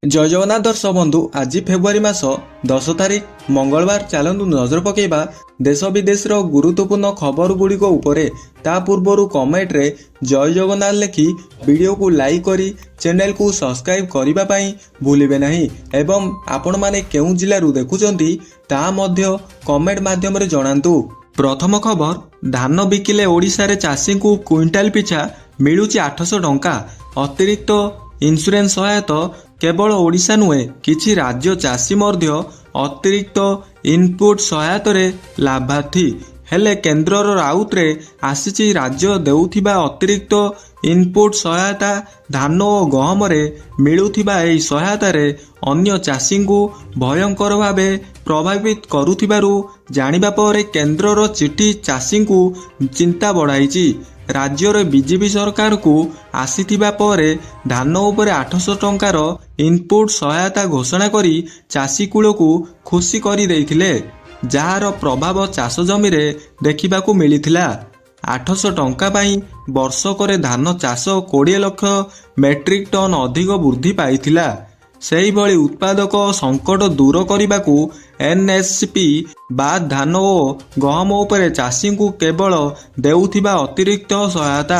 जय जगन्नाथ दर्शक बंधु आज फेब्रुआरी मास 10 तारिख मंगलवार चलतु नजर पकेबा देश विदेश गुरुत्वपूर्ण खबर गुड़िक उपरे। ता पूर्वर कमेंट रे जय जगन्नाथ लिखि वीडियो को लाइक करी चैनल को सब्सक्राइब करने भूलिबे नहीं एवं आपण माने केउ जिल्लारू देखुचंती ता मध्य कमेंट माध्यम रे जणांतु। प्रथम खबर, धान बिकिले ओडिशा रे चाषी को क्विंटाल पिछा मिलुची 800 टंका। अतिरिक्त इन्सुरेंस सहायता केवल ओडिशा नुहे किछि राज्य चाषी मध्य अतिरिक्त इनपुट सहायता रे लाभार्थी हेले केन्द्रर राउतरे आसीची राज्य देउथिबा अतिरिक्त इनपुट सहायता धान और गहम रे मिलुथिबा एही सहायता रे अन्य चाषी को भयंकर भावे प्रभावित करुथिबारु जानिबा परे केन्द्रर चिठी चाषी को चिंता बढ़ाइछि। राज्यर बीजेपी सरकार को आसीथिबा परे धान उपरे 800 टंकार इनपुट सहायता घोषणा करी चाषी कूल को खुशी करी देइथिले, जार प्रभाव चाष जमी रे देखिबाकू मिलिथिला। 800 टंका पाई वर्षकरे धान चाष 20 लाख मेट्रिक टन अधिक वृद्धि पाइथिला। सेही भली उत्पादक संकट दूर करने एनएसपी बाद धान और गहम उपरे चाषी को केवल देउथिबा अतिरिक्त सहायता।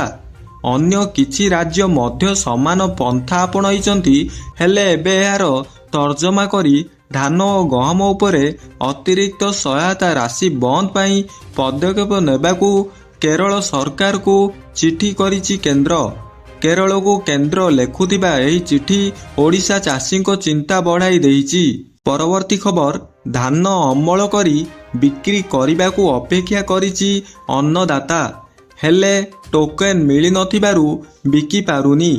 अन्य किछि राज्य मध्य समान पंथा आपणाइचंती हेले एबे एहार तर्जमा करी धान और गहम उपरे अतिरिक्त सहायता राशि बंद पाई पदक्षेप नेबाकू केरल सरकार को चिठी करिछि केंद्र। केरल को केंद्र लेखुथिबा एही चिठी ओडिशा चाषी को चिंता बढ़ाई देइछि। परवर्ती खबर, धान अमल करी बिक्री करबाकू अपेक्षा करिछि अन्नदाता हेले टोकन मिली नथिबारु बिकी पारुनी।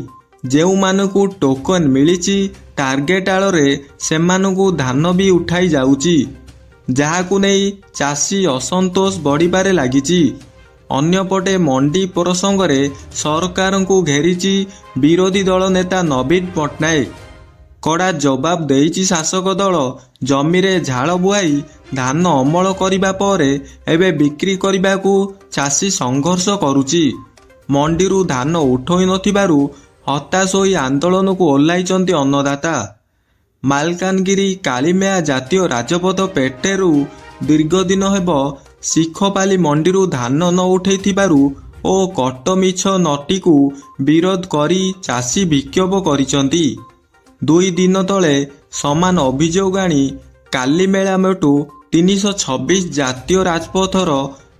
जेउ मानकू टोकन मिलिछि टार्गेट आଳରେ सेमानकू धान भी उठाई जाउछि, जाहाकू नै चाषी असंतोष बढ़िबारे लागिछि। अन्यपटे मंडी प्रसंगरे सरकार को घेरिछि विरोधी दल नेता नवीन पट्टनायक। कड़ा जवाब देइछि शासक दल। जमीरे झाड़ बुआई धान अमल करिबा परे एबे बिक्री करिबाकू चाषी संघर्ष करुछि। मंडीरू धान उठोई नथिबारु हताश होई आंदोलन को ओह्लाइचंती अन्नदाता। मालकानगिरी कालीमेया जातीय राजपथ पेटेरू दीर्घ दिन हेब शिखपाली मंडीरू धान न उठेइथिबारु ओ कटमिछ नटी को विरोध करी चाषी विक्षोभ करिसंती। 2 दिन तले समान अभियोग आनी कालीमेला मेटू 326 जातीय राजपथर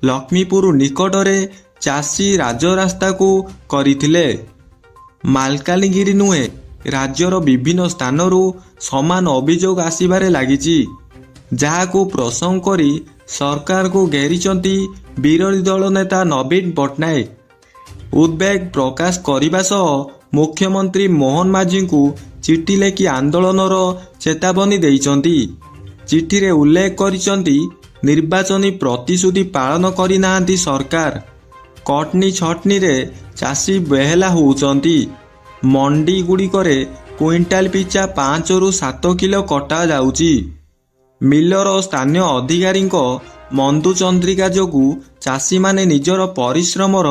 लक्ष्मीपुर निकटरे चाषी राजरास्ता को करिथिले। मालकानगिरी नुहे राज्यर विभिन्न स्थानरू समान अभियोग आसिबारे लागिछि, जाहाकू प्रसंग करी सरकार को घेरिचंती विरोधी दल नेता नवीन पट्टनायक। उद्वेग प्रकाश करने सह मुख्यमंत्री मोहन माझी को चिठी लेखि आंदोलनर चेतावनी देइचंती। चिठी रे उल्लेख करिचंती निर्वाचनी प्रतिश्रुति पालन करि नाहांती सरकार। कटनी छटनी रे चाषी बेहला होउचंती। मंडी गुड़िकरे क्विंटाल पिछा 5 ରୁ 7 किलो कटा जाउची। मिलर स्थानीय अधिकारी मंदु चंद्रिका जोगु चाषी माने निजर परिश्रमर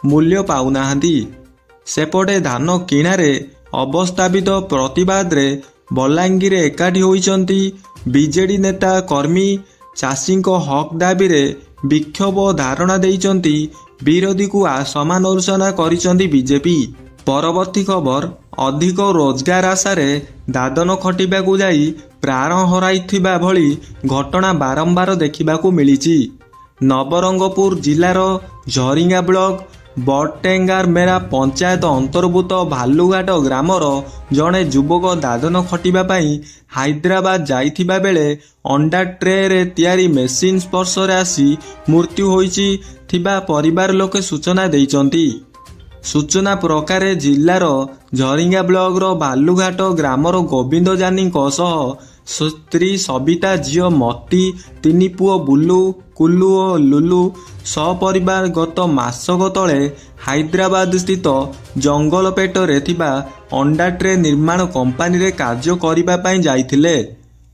मूल्य पाउनाहांती। सेपटे धान किणारे अवस्थापित प्रतिवाद रे बलांगीर एकाठी होइचंती बीजेडी नेता कर्मी। चाषी हक दाबी रे विक्षोभ धारणा देइचंती विरोधी को समालोचना करिचंती बीजेपी। परवर्ती खबर, अधिक रोजगार आशारे दादन खटिबाकू जाई प्राण हराइथिबा भली घटना बारंबार देखिबाकू मिलिछि। नवरंगपुर जिलार झरिंगा ब्लॉक बटेंगार मेरा पंचायत अंतर्भूत भालुघाट ग्रामर जड़े युवक दादन खटिबा पाई हैदराबाद जाइथिबा बेले अंडा ट्रे रे तैयारी मेसिन स्पर्श रे आसी मृत्यु होइछि थिबा परिवार लोके सूचना देइचंती। सूचना प्रकार जिलार झरिंगा ब्लॉक रो भालुघाट ग्रामर गोविंद जानी स्त्री सबिता झील मती 3 पुओ बुलू कुल्लू और लुलू सपरिवार गत मासक तले हैदराबाद स्थित जंगल पेटरे थिबा अंडा ट्रे निर्माण कंपानी रे कार्य करिबा पाई जाइथिले।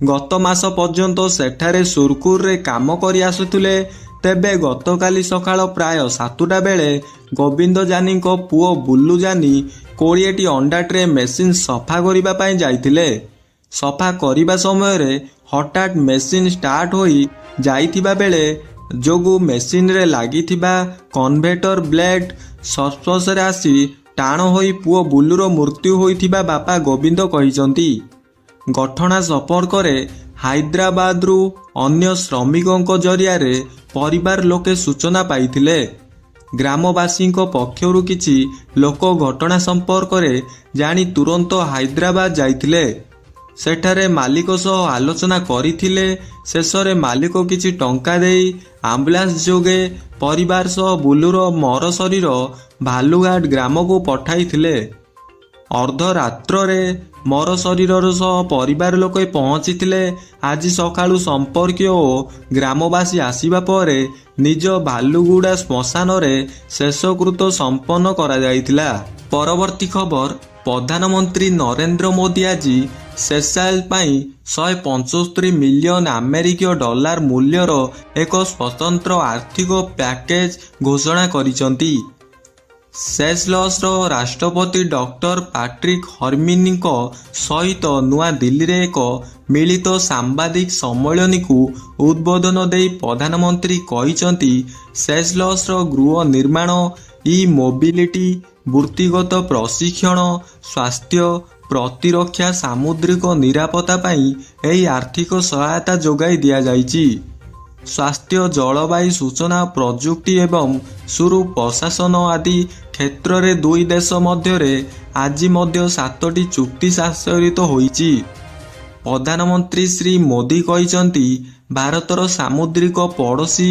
गत मास पर्यंत सेठारे सुरकुर रे काम करि आसुथिले। तेबे गतकाली सकाळ प्राय 7टा बेले गोविंद जानी पुओ बुल्लू जानी 20टी अंडा ट्रे मेसिन सफा करिबा पाई जाइथिले। ସଫା କରିବା ସମୟରେ ହଠାତ୍ ମେସିନ୍ ଷ୍ଟାର୍ଟ ହୋଇ ଯାଇଥିବା ବେଳେ ଯୋଗୁଁ ମେସିନ୍ରେ ଲାଗିଥିବା କନଭେଟର ବ୍ଲେଡ୍ ସଂସ୍ପର୍ଶରେ ଆସି ଟାଣ ହୋଇ ପୁଅ ବୁଲୁର ମୃତ୍ୟୁ ହୋଇଥିବା ବାପା ଗୋବିନ୍ଦ କହିଛନ୍ତି। ଘଟଣା ସମ୍ପର୍କରେ ହାଇଦ୍ରାବାଦରୁ ଅନ୍ୟ ଶ୍ରମିକଙ୍କ ଜରିଆରେ ପରିବାର ଲୋକେ ସୂଚନା ପାଇଥିଲେ। ଗ୍ରାମବାସୀଙ୍କ ପକ୍ଷରୁ କିଛି ଲୋକ ଘଟଣା ସମ୍ପର୍କରେ ଜାଣି ତୁରନ୍ତ ହାଇଦ୍ରାବାଦ ଯାଇଥିଲେ। ସେଠାରେ ମାଲିକ ସହ ଆଲୋଚନା କରିଥିଲେ। ଶେଷରେ ମାଲିକ କିଛି ଟଙ୍କା ଦେଇ ଆମ୍ବୁଲାନ୍ସ ଯୋଗେ ପରିବାର ସହ ବୁଲୁର ମର ଶରୀର ଭାଲୁଘାଟ ଗ୍ରାମକୁ ପଠାଇଥିଲେ। ଅର୍ଦ୍ଧରାତ୍ରରେ ମର ଶରୀରର ସହ ପରିବାର ଲୋକେ ପହଞ୍ଚିଥିଲେ। ଆଜି ସକାଳୁ ସମ୍ପର୍କୀୟ ଓ ଗ୍ରାମବାସୀ ଆସିବା ପରେ ନିଜ ଭାଲୁଗୁଡ଼ା ଶ୍ମଶାନରେ ଶେଷକୃତ୍ୟ ସମ୍ପନ୍ନ କରାଯାଇଥିଲା। ପରବର୍ତ୍ତୀ ଖବର, ପ୍ରଧାନମନ୍ତ୍ରୀ ନରେନ୍ଦ୍ର ମୋଦି ଆଜି ସେସାଇଲ୍ ପାଇଁ 175 ମିଲିୟନ ଆମେରିକୀୟ ଡଲାର ମୂଲ୍ୟର ଏକ ସ୍ୱତନ୍ତ୍ର ଆର୍ଥିକ ପ୍ୟାକେଜ ଘୋଷଣା କରିଛନ୍ତି। ସେସେଲ୍ସର ରାଷ୍ଟ୍ରପତି ଡକ୍ଟର ପାଟ୍ରିକ୍ ହର୍ମିନିଙ୍କ ସହିତ ନୂଆଦିଲ୍ଲୀରେ ଏକ ମିଳିତ ସାମ୍ବାଦିକ ସମ୍ମିଳନୀକୁ ଉଦ୍ବୋଧନ ଦେଇ ପ୍ରଧାନମନ୍ତ୍ରୀ କହିଛନ୍ତି, ସେସେଲ୍ସର ଗୃହ ନିର୍ମାଣ, ଇ-ମୋବିଲିଟି, ବୃତ୍ତିଗତ ପ୍ରଶିକ୍ଷଣ, ସ୍ୱାସ୍ଥ୍ୟ, ପ୍ରତିରକ୍ଷା, ସାମୁଦ୍ରିକ ନିରାପତ୍ତା ପାଇଁ ଏହି ଆର୍ଥିକ ସହାୟତା ଯୋଗାଇ ଦିଆଯାଇଛି। ସ୍ୱାସ୍ଥ୍ୟ, ଜଳବାୟୁ, ସୂଚନା ପ୍ରଯୁକ୍ତି ଏବଂ ସୁପ୍ରଶାସନ ଆଦି କ୍ଷେତ୍ରରେ ଦୁଇ ଦେଶ ମଧ୍ୟରେ ଆଜି ମଧ୍ୟ 7ଟି ଚୁକ୍ତି ସ୍ୱାକ୍ଷରିତ ହୋଇଛି। ପ୍ରଧାନମନ୍ତ୍ରୀ ଶ୍ରୀ ମୋଦି କହିଛନ୍ତି, ଭାରତର ସାମୁଦ୍ରିକ ପଡ଼ୋଶୀ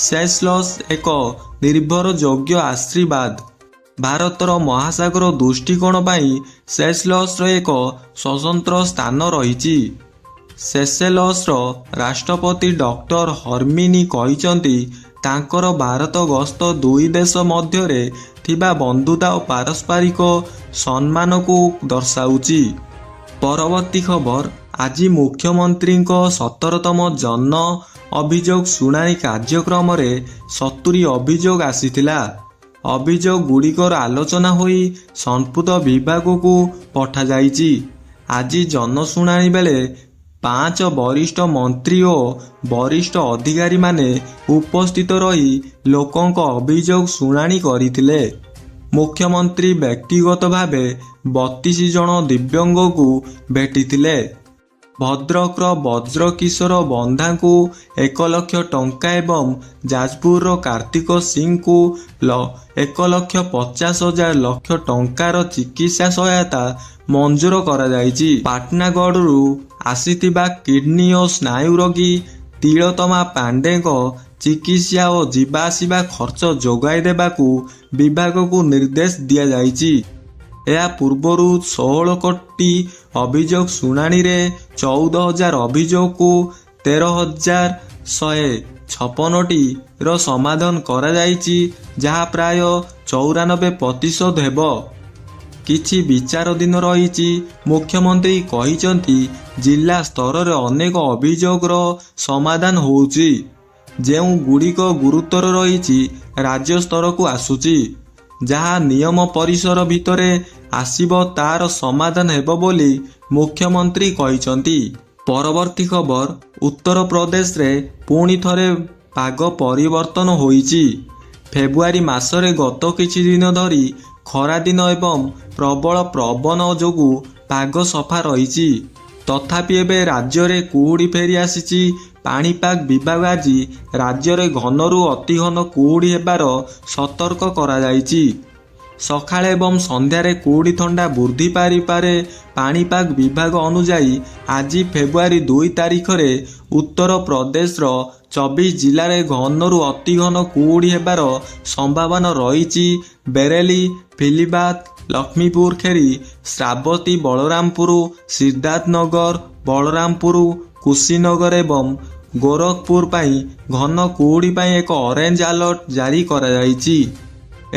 ସେସେଲ୍ସ ଏକ ନିର୍ଭରଯୋଗ୍ୟ ଆଶୀର୍ବାଦ। ଭାରତର ମହାସାଗର ଦୃଷ୍ଟିକୋଣ ପାଇଁ ସେସେଲ୍ସର ଏକ ସ୍ୱତନ୍ତ୍ର ସ୍ଥାନ ରହିଛି। ସେସେଲ୍ସର ରାଷ୍ଟ୍ରପତି ଡକ୍ଟର ହର୍ମିନି କହିଛନ୍ତି, ତାଙ୍କର ଭାରତ ଗସ୍ତ ଦୁଇ ଦେଶ ମଧ୍ୟରେ ଥିବା ବନ୍ଧୁତା ଓ ପାରସ୍ପରିକ ସମ୍ମାନକୁ ଦର୍ଶାଉଛି। ପରବର୍ତ୍ତୀ ଖବର, ଆଜି ମୁଖ୍ୟମନ୍ତ୍ରୀଙ୍କ 17ତମ ଜନ ଅଭିଯୋଗ ଶୁଣାଣି କାର୍ଯ୍ୟକ୍ରମରେ 70 ଅଭିଯୋଗ ଆସିଥିଲା। ଅଭିଯୋଗ ଗୁଡ଼ିକର ଆଲୋଚନା ହୋଇ ସମ୍ପୃକ୍ତ ବିଭାଗକୁ ପଠାଯାଇଛି। ଆଜି ଜନଶୁଣାଣି ବେଳେ 5 ବରିଷ୍ଠ ମନ୍ତ୍ରୀ ଓ ବରିଷ୍ଠ ଅଧିକାରୀମାନେ ଉପସ୍ଥିତ ରହି ଲୋକଙ୍କ ଅଭିଯୋଗ ଶୁଣାଣି କରିଥିଲେ। ମୁଖ୍ୟମନ୍ତ୍ରୀ ବ୍ୟକ୍ତିଗତ ଭାବେ 32 ଜଣ ଦିବ୍ୟାଙ୍ଗଙ୍କୁ ଭେଟିଥିଲେ। ଭଦ୍ରକର ବଜ୍ରକିଶୋର ବନ୍ଧାଙ୍କୁ 1 ଲକ୍ଷ ଟଙ୍କା ଏବଂ ଯାଜପୁରର କାର୍ତ୍ତିକ ସିଂଙ୍କୁ 1,50,00,000 ଟଙ୍କାର ଚିକିତ୍ସା ସହାୟତା ମଞ୍ଜୁର କରାଯାଇଛି। ପାଟଣାଗଡ଼ରୁ ଆସିଥିବା କିଡ୍ନି ଓ ସ୍ନାୟୁ ରୋଗୀ ତିଳୋତ୍ତମା ପାଣ୍ଡେଙ୍କ ଚିକିତ୍ସା ଓ ଯିବା ଆସିବା ଖର୍ଚ୍ଚ ଯୋଗାଇ ଦେବାକୁ ବିଭାଗକୁ ନିର୍ଦ୍ଦେଶ ଦିଆଯାଇଛି। ଏହା ପୂର୍ବରୁ 16 କୋଟି ଅଭିଯୋଗ ଶୁଣାଣିରେ 14,000 ଅଭିଯୋଗକୁ 13,156ଟିର ସମାଧାନ କରାଯାଇଛି, ଯାହା ପ୍ରାୟ 94% ହେବ। କିଛି ବିଚାରାଧୀନ ରହିଛି। ମୁଖ୍ୟମନ୍ତ୍ରୀ କହିଛନ୍ତି, ଜିଲ୍ଲା ସ୍ତରରେ ଅନେକ ଅଭିଯୋଗର ସମାଧାନ ହେଉଛି। ଯେଉଁ ଗୁଡ଼ିକ ଗୁରୁତର ରହିଛି ରାଜ୍ୟ ସ୍ତରକୁ ଆସୁଛି। ଯାହା ନିୟମ ପରିସର ଭିତରେ ଆସିବ ତାର ସମାଧାନ ହେବ ବୋଲି ମୁଖ୍ୟମନ୍ତ୍ରୀ କହିଛନ୍ତି। ପରବର୍ତ୍ତୀ ଖବର, ଉତ୍ତରପ୍ରଦେଶରେ ପୁଣି ଥରେ ପାଗ ପରିବର୍ତ୍ତନ ହୋଇଛି। ଫେବୃଆରୀ ମାସରେ ଗତ କିଛି ଦିନ ଧରି ଖରାଦିନ ଏବଂ ପ୍ରବଳ ପବନ ଯୋଗୁଁ ପାଗ ସଫା ରହିଛି। ତଥାପି ଏବେ ରାଜ୍ୟରେ କୁହୁଡ଼ି ଫେରି ଆସିଛି। ପାଣିପାଗ ବିଭାଗ ଆଜି ରାଜ୍ୟରେ ଘନରୁ ଅତି ଘନ କୁହୁଡ଼ି ହେବାର ସତର୍କ କରାଯାଇଛି। ସକାଳେ ଏବଂ ସନ୍ଧ୍ୟାରେ କୁହୁଡ଼ି ଥଣ୍ଡା ବୃଦ୍ଧି ପାଇପାରେ। ପାଣିପାଗ ବିଭାଗ ଅନୁଯାୟୀ ଆଜି ଫେବୃଆରୀ 2 ତାରିଖରେ ଉତ୍ତରପ୍ରଦେଶର 24 ଜିଲ୍ଲାରେ ଘନରୁ ଅତି ଘନ କୁହୁଡ଼ି ହେବାର ସମ୍ଭାବନା ରହିଛି। ବେରେଲି, ଫିଲିବାତ, ଲକ୍ଷ୍ମୀପୁର ଖେରି, ଶ୍ରାବତୀ, ବଳରାମପୁର, ସିଦ୍ଧାର୍ଥନଗର, ବଳରାମପୁର, କୁଶୀନଗର ଏବଂ ଗୋରଖପୁର ପାଇଁ ଘନ କୁହୁଡ଼ି ପାଇଁ ଏକ ଅରେଞ୍ଜ ଆଲର୍ଟ ଜାରି କରାଯାଇଛି।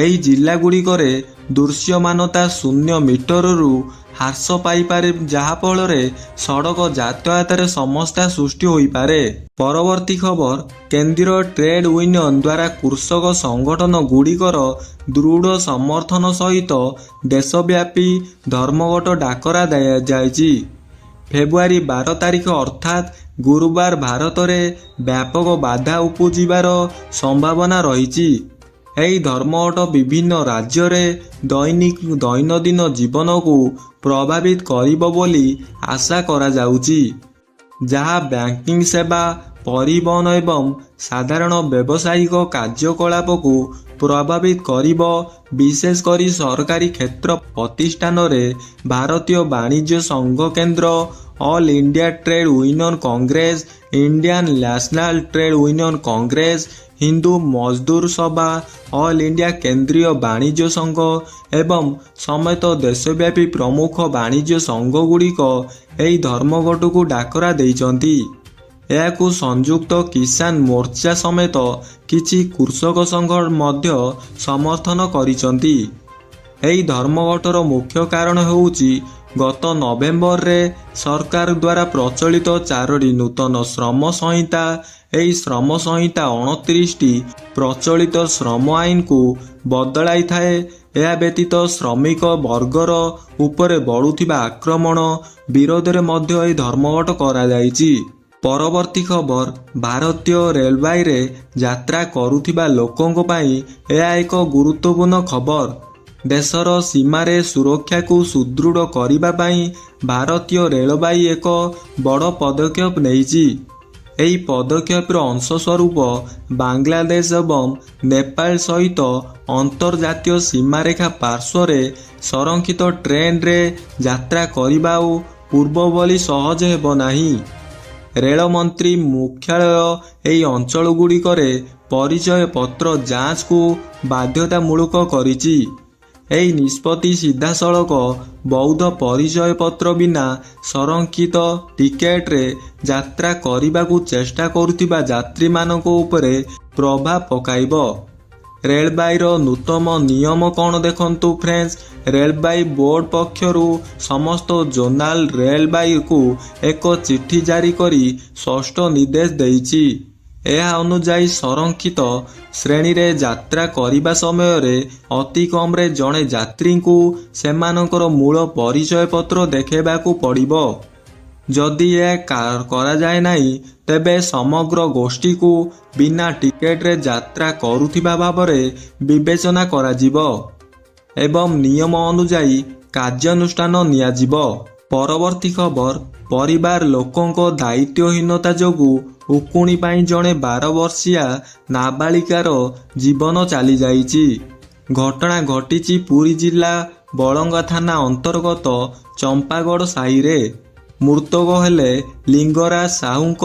ଏହି ଜିଲ୍ଲାଗୁଡ଼ିକରେ ଦୃଶ୍ୟମାନତା 0 ମିଟରରୁ ହ୍ରାସ ପାଇପାରେ, ଯାହାଫଳରେ ସଡ଼କ ଯାତାୟାତରେ ସମସ୍ୟା ସୃଷ୍ଟି ହୋଇପାରେ। ପରବର୍ତ୍ତୀ ଖବର, କେନ୍ଦ୍ରୀୟ ଟ୍ରେଡ୍ ୟୁନିୟନ ଦ୍ୱାରା କୃଷକ ସଂଗଠନ ଗୁଡ଼ିକର ଦୃଢ଼ ସମର୍ଥନ ସହିତ ଦେଶବ୍ୟାପୀ ଧର୍ମଘଟ ଡାକରା ଦିଆଯାଇଛି। ଫେବୃଆରୀ 12 ତାରିଖ ଅର୍ଥାତ୍ ଗୁରୁବାର ଭାରତରେ ବ୍ୟାପକ ବାଧା ଉପୁଜିବାର ସମ୍ଭାବନା ରହିଛି। ଏହି ଧର୍ମଘଟ ବିଭିନ୍ନ ରାଜ୍ୟରେ ଦୈନନ୍ଦିନ ଜୀବନକୁ ପ୍ରଭାବିତ କରିବ ବୋଲି ଆଶା କରାଯାଉଛି, ଯାହା ବ୍ୟାଙ୍କିଂ ସେବା, ପରିବହନ ଏବଂ ସାଧାରଣ ବ୍ୟବସାୟିକ କାର୍ଯ୍ୟକଳାପକୁ ପ୍ରଭାବିତ କରିବ। ବିଶେଷ କରି ସରକାରୀ କ୍ଷେତ୍ର ପ୍ରତିଷ୍ଠାନରେ ଭାରତୀୟ ବାଣିଜ୍ୟ ସଂଘ କେନ୍ଦ୍ର, All India Trade Union Congress, Indian National Trade Union Congress, Hindu Mazdoor Sabha, All India କେନ୍ଦ୍ରୀୟ ବାଣିଜ୍ୟ ସଂଘ ଏବଂ ସମେତ ଦେଶବ୍ୟାପୀ ପ୍ରମୁଖ ବାଣିଜ୍ୟ ସଂଘଗୁଡ଼ିକ ଏହି ଧର୍ମଘଟକୁ ଡାକରା ଦେଇଛନ୍ତି। ଏହାକୁ ସଂଯୁକ୍ତ କିସାନ ମୋର୍ଚ୍ଚା ସମେତ କିଛି କୃଷକ ସଂଘ ମଧ୍ୟ ସମର୍ଥନ କରିଛନ୍ତି। ଏହି ଧର୍ମଘଟର ମୁଖ୍ୟ କାରଣ ହେଉଛି ଗତ ନଭେମ୍ବରରେ ସରକାର ଦ୍ୱାରା ପ୍ରଚଳିତ 4ଟି ନୂତନ ଶ୍ରମ ସଂହିତା। ଏହି ଶ୍ରମ ସଂହିତା 29ଟି ପ୍ରଚଳିତ ଶ୍ରମ ଆଇନକୁ ବଦଳାଇଥାଏ। ଏହା ବ୍ୟତୀତ ଶ୍ରମିକ ବର୍ଗର ଉପରେ ବଢ଼ୁଥିବା ଆକ୍ରମଣ ବିରୋଧରେ ମଧ୍ୟ ଏହି ଧର୍ମଘଟ କରାଯାଇଛି। ପରବର୍ତ୍ତୀ ଖବର, ଭାରତୀୟ ରେଳବାଇରେ ଯାତ୍ରା କରୁଥିବା ଲୋକଙ୍କ ପାଇଁ ଏହା ଏକ ଗୁରୁତ୍ୱପୂର୍ଣ୍ଣ ଖବର। ଦେଶର ସୀମାରେ ସୁରକ୍ଷାକୁ ସୁଦୃଢ଼ କରିବା ପାଇଁ ଭାରତୀୟ ରେଳବାଇ ଏକ ବଡ଼ ପଦକ୍ଷେପ ନେଇଛି। ଏହି ପଦକ୍ଷେପର ଅଂଶସ୍ୱରୂପ ବାଂଲାଦେଶ ଏବଂ ନେପାଳ ସହିତ ଅନ୍ତର୍ଜାତୀୟ ସୀମାରେଖା ପାର୍ଶ୍ୱରେ ସଂରକ୍ଷିତ ଟ୍ରେନ୍ରେ ଯାତ୍ରା କରିବା ଆଉ ପୂର୍ବ ଭଳି ସହଜ ହେବ ନାହିଁ। ରେଳମନ୍ତ୍ରୀ ମୁଖ୍ୟାଳୟ ଏହି ଅଞ୍ଚଳଗୁଡ଼ିକରେ ପରିଚୟ ପତ୍ର ଯାଞ୍ଚକୁ ବାଧ୍ୟତାମୂଳକ କରିଛି। ଏହି ନିଷ୍ପତ୍ତି ସିଧାସଳଖ ବୈଧ ପରିଚୟ ପତ୍ର ବିନା ସଂରକ୍ଷିତ ଟିକେଟରେ ଯାତ୍ରା କରିବାକୁ ଚେଷ୍ଟା କରୁଥିବା ଯାତ୍ରୀମାନଙ୍କ ଉପରେ ପ୍ରଭାବ ପକାଇବ। ରେଳବାଇର ନୂତନ ନିୟମ କ'ଣ ଦେଖନ୍ତୁ ଫ୍ରେଣ୍ଡସ୍। ରେଳବାଇ ବୋର୍ଡ ପକ୍ଷରୁ ସମସ୍ତ ଜୋନାଲ ରେଳବାଇକୁ ଏକ ଚିଠି ଜାରି କରି ସ୍ପଷ୍ଟ ନିର୍ଦ୍ଦେଶ ଦେଇଛି। ଏହା ଅନୁଯାୟୀ ସଂରକ୍ଷିତ ଶ୍ରେଣୀରେ ଯାତ୍ରା କରିବା ସମୟରେ ଅତି କମ୍ରେ ଜଣେ ଯାତ୍ରୀଙ୍କୁ ସେମାନଙ୍କର ମୂଳ ପରିଚୟ ପତ୍ର ଦେଖାଇବାକୁ ପଡ଼ିବ। ଯଦି ଏହା କରାଯାଏ ନାହିଁ, ତେବେ ସମଗ୍ର ଗୋଷ୍ଠୀକୁ ବିନା ଟିକେଟରେ ଯାତ୍ରା କରୁଥିବା ଭାବରେ ବିବେଚନା କରାଯିବ ଏବଂ ନିୟମ ଅନୁଯାୟୀ କାର୍ଯ୍ୟାନୁଷ୍ଠାନ ନିଆଯିବ। ପରବର୍ତ୍ତୀ ଖବର, ପରିବାର ଲୋକଙ୍କ ଦାୟିତ୍ୱହୀନତା ଯୋଗୁଁ ଉକୁଣି ପାଇଁ ଜଣେ 12 ବର୍ଷୀୟା ନାବାଳିକାର ଜୀବନ ଚାଲିଯାଇଛି। ଘଟଣା ଘଟିଛି ପୁରୀ ଜିଲ୍ଲା ବଳଙ୍ଗା ଥାନା ଅନ୍ତର୍ଗତ ଚମ୍ପାଗଡ଼ ସାହିରେ। ମୃତକ ହେଲେ ଲିଙ୍ଗରାଜ ସାହୁଙ୍କ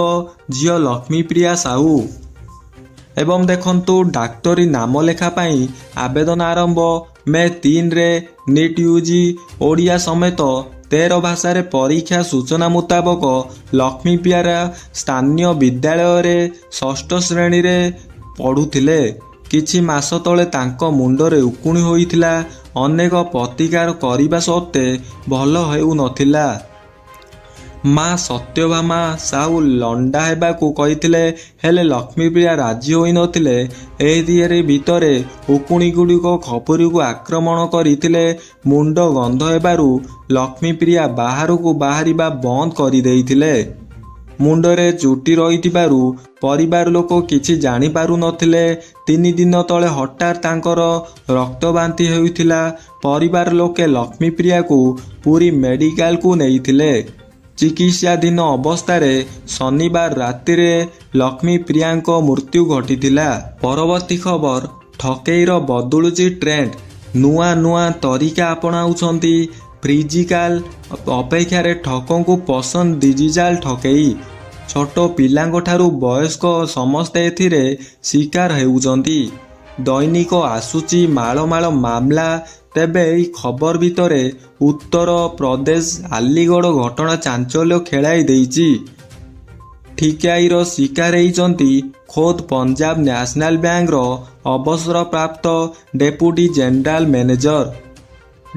ଝିଅ ଲକ୍ଷ୍ମୀପ୍ରିୟା ସାହୁ। ଏବଂ ଦେଖନ୍ତୁ, ଡାକ୍ତରୀ ନାମ ଲେଖା ପାଇଁ ଆବେଦନ ଆରମ୍ଭ। ମେ 3ରେ ନିଟ୍ ୟୁଜି ଓଡ଼ିଆ ସମେତ 13 ଭାଷାରେ ପରୀକ୍ଷା। ସୂଚନା ମୁତାବକ ଲକ୍ଷ୍ମୀପ୍ରିୟା ସ୍ଥାନୀୟ ବିଦ୍ୟାଳୟରେ 6ଠ ଶ୍ରେଣୀରେ ପଢ଼ୁଥିଲେ। କିଛି ମାସ ତଳେ ତାଙ୍କ ମୁଣ୍ଡରେ ଉକୁଣି ହୋଇଥିଲା। ଅନେକ ପ୍ରତିକାର କରିବା ସତ୍ତ୍ୱେ ଭଲ ହେଉନଥିଲା। ମା ସତ୍ୟଭାମା ସାହୁ ଲଣ୍ଡା ହେବାକୁ କହିଥିଲେ, ହେଲେ ଲକ୍ଷ୍ମୀପ୍ରିୟା ରାଜି ହୋଇନଥିଲେ। ଏହି ଭିତରେ ଉକୁଣିଗୁଡ଼ିକ ଖପୁରିକୁ ଆକ୍ରମଣ କରିଥିଲେ। ମୁଣ୍ଡ ଗନ୍ଧ ହେବାରୁ ଲକ୍ଷ୍ମୀପ୍ରିୟା ବାହାରକୁ ବାହାରିବା ବନ୍ଦ କରିଦେଇଥିଲେ। ମୁଣ୍ଡରେ ଚୁଟି ରହିଥିବାରୁ ପରିବାର ଲୋକ କିଛି ଜାଣିପାରୁନଥିଲେ। 3 ଦିନ ତଳେ ହଠାତ୍ ତାଙ୍କର ରକ୍ତବାନ୍ତି ହେଉଥିଲା। ପରିବାର ଲୋକେ ଲକ୍ଷ୍ମୀପ୍ରିୟାକୁ ପୁରୀ ମେଡିକାଲକୁ ନେଇଥିଲେ। ଚିକିତ୍ସାଧୀନ ଅବସ୍ଥାରେ ଶନିବାର ରାତିରେ ଲକ୍ଷ୍ମୀପ୍ରିୟାଙ୍କ ମୃତ୍ୟୁ ଘଟିଥିଲା। ପରବର୍ତ୍ତୀ ଖବର, ଠକେଇର ବଦଳୁଛି ଟ୍ରେଣ୍ଡ। ନୂଆ ନୂଆ ତରିକା ଆପଣାଉଛନ୍ତି। ଫିଜିକାଲ ଅପେକ୍ଷାରେ ଠକଙ୍କୁ ପସନ୍ଦ ଡିଜିଟାଲ ଠକେଇ। ଛୋଟ ପିଲାଙ୍କଠାରୁ ବୟସ୍କ ସମସ୍ତେ ଏଥିରେ ଶିକାର ହେଉଛନ୍ତି। ଦୈନିକ ଆସୁଛି ମାଳ ମାଳ ମାମଲା। ତେବେ ଏହି ଖବର ଭିତରେ ଉତ୍ତର ପ୍ରଦେଶ ଆଲିଗଡ଼ ଘଟଣା ଚାଞ୍ଚଲ୍ୟ ଖେଳାଇ ଦେଇଛି। ଠିକାଇର ଶିକାର ହୋଇଛନ୍ତି ଖୋଦ୍ ପଞ୍ଜାବ ନ୍ୟାସନାଲ ବ୍ୟାଙ୍କର ଅବସରପ୍ରାପ୍ତ ଡେପୁଟି ଜେନେରାଲ ମ୍ୟାନେଜର।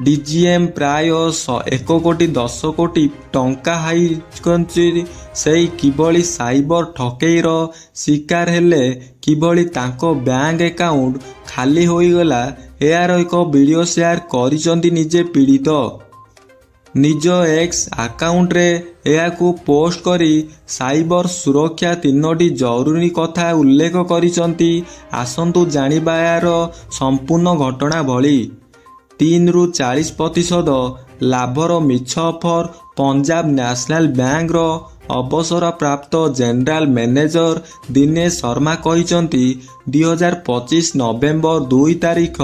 ଡିଜିଏମ୍ ପ୍ରାୟ 1,10 କୋଟି ଟଙ୍କା ହାଇଛନ୍ତି। ସେହି କିଭଳି ସାଇବର ଠକେଇର ଶିକାର ହେଲେ, କିଭଳି ତାଙ୍କ ବ୍ୟାଙ୍କ ଆକାଉଣ୍ଟ ଖାଲି ହୋଇଗଲା, ଏହାର ଏକ ଭିଡ଼ିଓ ସେୟାର କରିଛନ୍ତି ନିଜେ ପୀଡ଼ିତ। ନିଜ ଏକ୍ସ ଆକାଉଣ୍ଟରେ ଏହାକୁ ପୋଷ୍ଟ କରି ସାଇବର ସୁରକ୍ଷା 3ଟି ଜରୁରୀ କଥା ଉଲ୍ଲେଖ କରିଛନ୍ତି। ଆସନ୍ତୁ ଜାଣିବା ଏହାର ସମ୍ପୂର୍ଣ୍ଣ ଘଟଣା ଭଳି। 3ରୁ 40% ଲାଭର ମିଛ ଅଫର। ପଞ୍ଜାବ ନ୍ୟାସନାଲ ବ୍ୟାଙ୍କର ଅବସରପ୍ରାପ୍ତ ଜେନେରାଲ ମ୍ୟାନେଜର ଦିନେଶ ଶର୍ମା କହିଛନ୍ତି 2025 ନଭେମ୍ବର 2 ତାରିଖ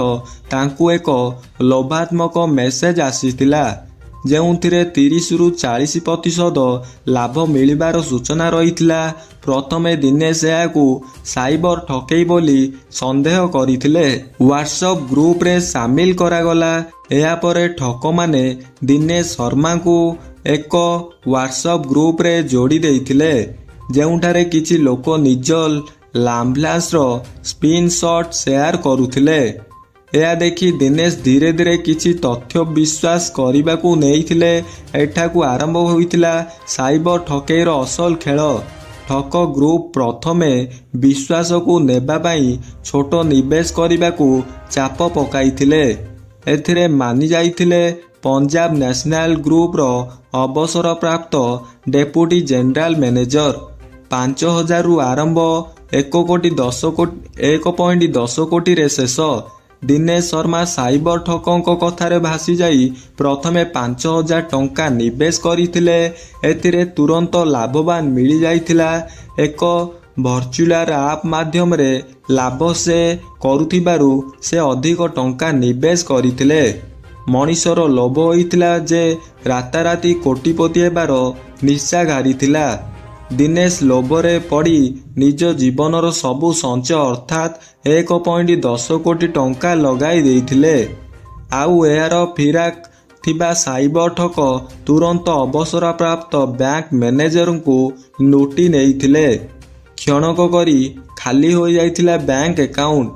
ତାଙ୍କୁ ଏକ ଲୋଭାତ୍ମକ ମେସେଜ ଆସିଥିଲା, ଯେଉଁଥିରେ 30ରୁ 40% ଲାଭ ମିଳିବାର ସୂଚନା ରହିଥିଲା। ପ୍ରଥମେ ଦିନେଶ ଏହାକୁ ସାଇବର ଠକେଇ ବୋଲି ସନ୍ଦେହ କରିଥିଲେ। ହ୍ୱାଟ୍ସଆପ୍ ଗ୍ରୁପରେ ସାମିଲ କରାଗଲା। ଏହାପରେ ଠକମାନେ ଦିନେଶ ଶର୍ମାଙ୍କୁ ଏକ ହ୍ୱାଟ୍ସଆପ୍ ଗ୍ରୁପରେ ଯୋଡ଼ି ଦେଇଥିଲେ, ଯେଉଁଠାରେ କିଛି ଲୋକ ନିଜ ଲାଭାଂଶର ସ୍କ୍ରିନଶଟ୍ ସେୟାର କରୁଥିଲେ। ଏହା ଦେଖି ଦିନେଶ ଧୀରେ ଧୀରେ କିଛି ତଥ୍ୟ ବିଶ୍ୱାସ କରିବାକୁ ନେଇଥିଲେ। ଏଠାକୁ ଆରମ୍ଭ ହୋଇଥିଲା ସାଇବର ଠକେଇର ଅସଲ ଖେଳ। ଠକ ଗ୍ରୁପ ପ୍ରଥମେ ବିଶ୍ୱାସକୁ ନେବା ପାଇଁ ଛୋଟ ନିବେଶ କରିବାକୁ ଚାପ ପକାଇଥିଲେ। ଏଥିରେ ମାନି ଯାଇଥିଲେ ପଞ୍ଜାବ ନ୍ୟାସନାଲ ଗ୍ରୁପର ଅବସରପ୍ରାପ୍ତ ଡେପୁଟି ଜେନେରାଲ ମ୍ୟାନେଜର। 5,000ରୁ ଆରମ୍ଭ 1.10 କୋଟିରେ ଶେଷ। ଦିନେଶ ଶର୍ମା ସାଇବର ଠକଙ୍କ କଥାରେ ଭାସି ଯାଇ ପ୍ରଥମେ 5,000 ଟଙ୍କା ନିବେଶ କରିଥିଲେ। ଏଥିରେ ତୁରନ୍ତ ଲାଭବାନ ମିଳିଯାଇଥିଲା। ଏକ ଭର୍ଚୁଆଲ ଆପ୍ ମାଧ୍ୟମରେ ଲାଭ ସେ କରୁଥିବାରୁ ସେ ଅଧିକ ଟଙ୍କା ନିବେଶ କରିଥିଲେ। ମଣିଷର ଲୋଭ ହୋଇଥିଲା ଯେ ରାତାରାତି କୋଟିପତି ହେବାର ନିଶା ଘାରିଥିଲା। ଦିନେଶ ଲୋଭରେ ପଡ଼ି ନିଜ ଜୀବନର ସବୁ ସଞ୍ଚୟ ଅର୍ଥାତ୍ 1.10 କୋଟି ଟଙ୍କା ଲଗାଇ ଦେଇଥିଲେ। ଆଉ ଏହାର ଫିରାକ ଥିବା ସାଇବର ଠକ ତୁରନ୍ତ ଅବସରପ୍ରାପ୍ତ ବ୍ୟାଙ୍କ ମ୍ୟାନେଜରଙ୍କୁ ଲୁଟି ନେଇଥିଲେ। କ୍ଷଣକ କରି ଖାଲି ହୋଇଯାଇଥିଲା ବ୍ୟାଙ୍କ ଆକାଉଣ୍ଟ।